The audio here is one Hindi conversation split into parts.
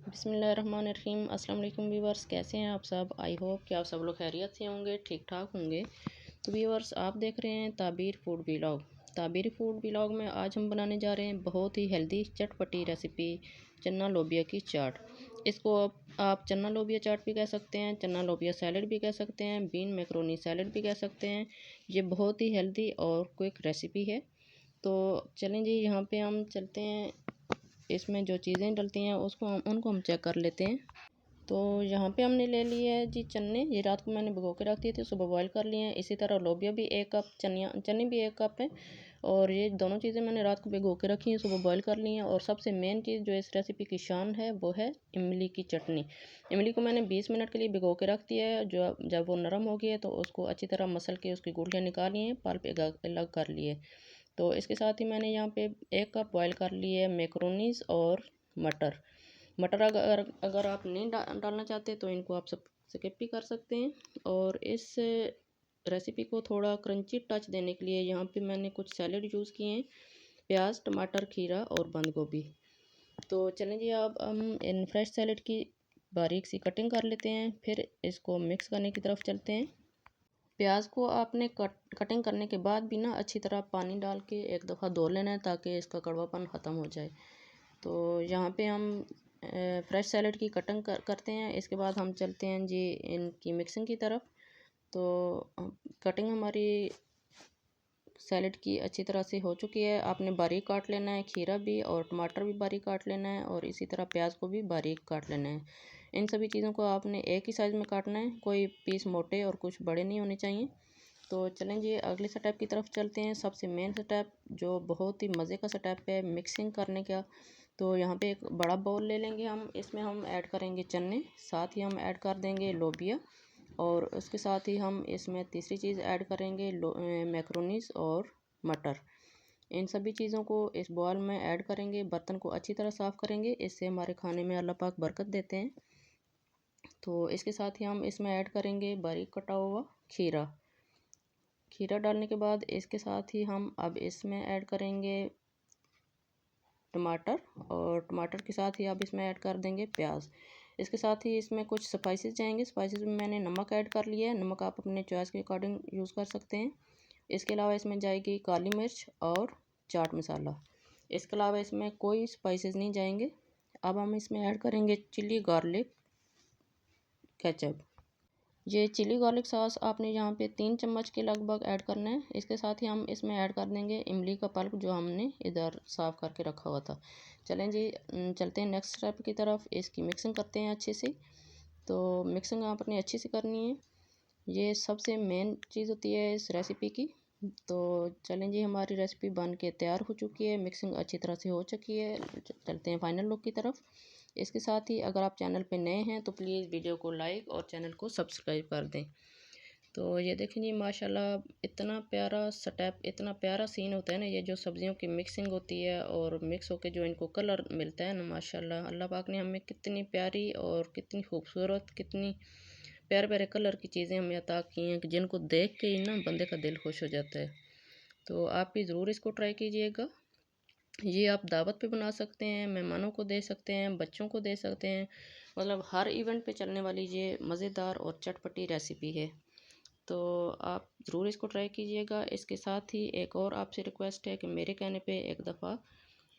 बिस्मिल्लाहिर्रहमानिर्रहीम। अस्सलाम वालेकुम व्यूवर्स, कैसे हैं आप सब। आई होप कि आप सब लोग खैरियत से होंगे, ठीक ठाक होंगे। तो व्यूवर्स, आप देख रहे हैं ताबीर फूड व्लॉग। ताबीर फूड व्लॉग में आज हम बनाने जा रहे हैं बहुत ही हेल्दी चटपटी रेसिपी, चना लोबिया की चाट। इसको आप चना लोबिया चाट भी कह सकते हैं, चना लोबिया सैलड भी कह सकते हैं, बीन मैक्रोनी सैलड भी कह सकते हैं। ये बहुत ही हेल्दी और क्विक रेसिपी है। तो चलें जी, यहाँ पे हम चलते हैं। इसमें जो चीज़ें डलती हैं उनको हम चेक कर लेते हैं। तो यहाँ पे हमने ले लिए है जी चने। ये रात को मैंने भिगो के रख दिए थे, सुबह बॉईल कर लिए हैं। इसी तरह लोबिया भी 1 कप, चने भी 1 कप है। और ये दोनों चीज़ें मैंने रात को भिगो के रखी हैं, सुबह बॉईल कर ली हैं। और सबसे मेन चीज़ जो इस रेसिपी की शान है वो है इमली की चटनी। इमली को मैंने 20 मिनट के लिए भिगो के रख दिया है। जो जब वो नरम हो गई है तो उसको अच्छी तरह मसल के उसकी गुठलियाँ निकाली हैं, पल्प अलग कर लिए। तो इसके साथ ही मैंने यहाँ पे 1 कप बॉईल कर लिए मैक्रोनीस और मटर। मटर अगर आप नहीं डालना चाहते तो इनको आप सब स्किप भी कर सकते हैं। और इस रेसिपी को थोड़ा क्रंची टच देने के लिए यहाँ पे मैंने कुछ सैलेड यूज़ किए हैं, प्याज, टमाटर, खीरा और बंद गोभी। तो चलें जी, अब हम इन फ्रेश सैलेड की बारीक सी कटिंग कर लेते हैं, फिर इसको मिक्स करने की तरफ चलते हैं। प्याज को आपने कटिंग करने के बाद भी ना अच्छी तरह पानी डाल के एक दफ़ा धो लेना है, ताकि इसका कड़वापन ख़त्म हो जाए। तो यहाँ पे हम फ्रेश सैलेड की कटिंग करते हैं। इसके बाद हम चलते हैं जी इनकी मिक्सिंग की तरफ। तो कटिंग हमारी सैलेड की अच्छी तरह से हो चुकी है। आपने बारीक काट लेना है, खीरा भी और टमाटर भी बारीक काट लेना है, और इसी तरह प्याज को भी बारीक काट लेना है। इन सभी चीज़ों को आपने एक ही साइज़ में काटना है, कोई पीस मोटे और कुछ बड़े नहीं होने चाहिए। तो चलें जी, अगले स्टेप की तरफ चलते हैं। सबसे मेन स्टेप जो बहुत ही मज़े का स्टेप है मिक्सिंग करने का। तो यहाँ पे एक बड़ा बाउल ले लेंगे हम, इसमें हम ऐड करेंगे चने, साथ ही हम ऐड कर देंगे लोबिया, और उसके साथ ही हम इसमें तीसरी चीज़ ऐड करेंगे मैक्रोनीस और मटर। इन सभी चीज़ों को इस बॉल में ऐड करेंगे। बर्तन को अच्छी तरह साफ़ करेंगे, इससे हमारे खाने में अल्लाह पाक बरकत देते हैं। तो इसके साथ ही हम इसमें ऐड करेंगे बारीक कटा हुआ खीरा। खीरा डालने के बाद इसके साथ ही हम अब इसमें ऐड करेंगे टमाटर, और टमाटर के साथ ही अब इसमें ऐड कर देंगे प्याज। इसके साथ ही इसमें कुछ स्पाइसेस जाएंगे। स्पाइसेस में मैंने नमक ऐड कर लिया है, नमक आप अपने चॉइस के अकॉर्डिंग यूज़ कर सकते हैं। इसके अलावा इसमें जाएगी काली मिर्च और चाट मसाला। इसके अलावा इसमें कोई स्पाइसेस नहीं जाएंगे। अब हम इसमें ऐड करेंगे चिली गार्लिक केचप। ये चिली गार्लिक सॉस आपने यहाँ पे 3 चम्मच के लगभग ऐड करना है। इसके साथ ही हम इसमें ऐड कर देंगे इमली का पल्प, जो हमने इधर साफ़ करके रखा हुआ था। चलें जी, चलते हैं नेक्स्ट स्टेप की तरफ। इसकी मिक्सिंग करते हैं अच्छे से। तो मिक्सिंग आपने अच्छी से करनी है, ये सबसे मेन चीज़ होती है इस रेसिपी की। तो चलें जी, हमारी रेसिपी बन के तैयार हो चुकी है, मिक्सिंग अच्छी तरह से हो चुकी है। चलते हैं फाइनल लुक की तरफ। इसके साथ ही अगर आप चैनल पे नए हैं तो प्लीज़ वीडियो को लाइक और चैनल को सब्सक्राइब कर दें। तो ये देखें जी, माशाल्लाह इतना प्यारा स्टेप, इतना प्यारा सीन होता है ना, ये जो सब्जियों की मिक्सिंग होती है और मिक्स होकर जो इनको कलर मिलता है ना, माशाल्लाह अल्लाह पाक ने हमें कितनी प्यारी और कितनी खूबसूरत, कितनी प्यारे प्यारे कलर की चीज़ें हमें अता की हैं कि जिनको देख के ही ना बंदे का दिल खुश हो जाता है। तो आप भी ज़रूर इसको ट्राई कीजिएगा। ये आप दावत पे बना सकते हैं, मेहमानों को दे सकते हैं, बच्चों को दे सकते हैं। मतलब हर इवेंट पे चलने वाली ये मज़ेदार और चटपटी रेसिपी है। तो आप ज़रूर इसको ट्राई कीजिएगा। इसके साथ ही एक और आपसे रिक्वेस्ट है कि मेरे कहने पे एक दफ़ा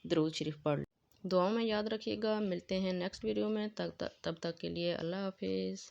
दरूद शरीफ पढ़ लें। दुआओं में याद रखिएगा। मिलते हैं नेक्स्ट वीडियो में, तब तक के लिए अल्लाह हाफिज़।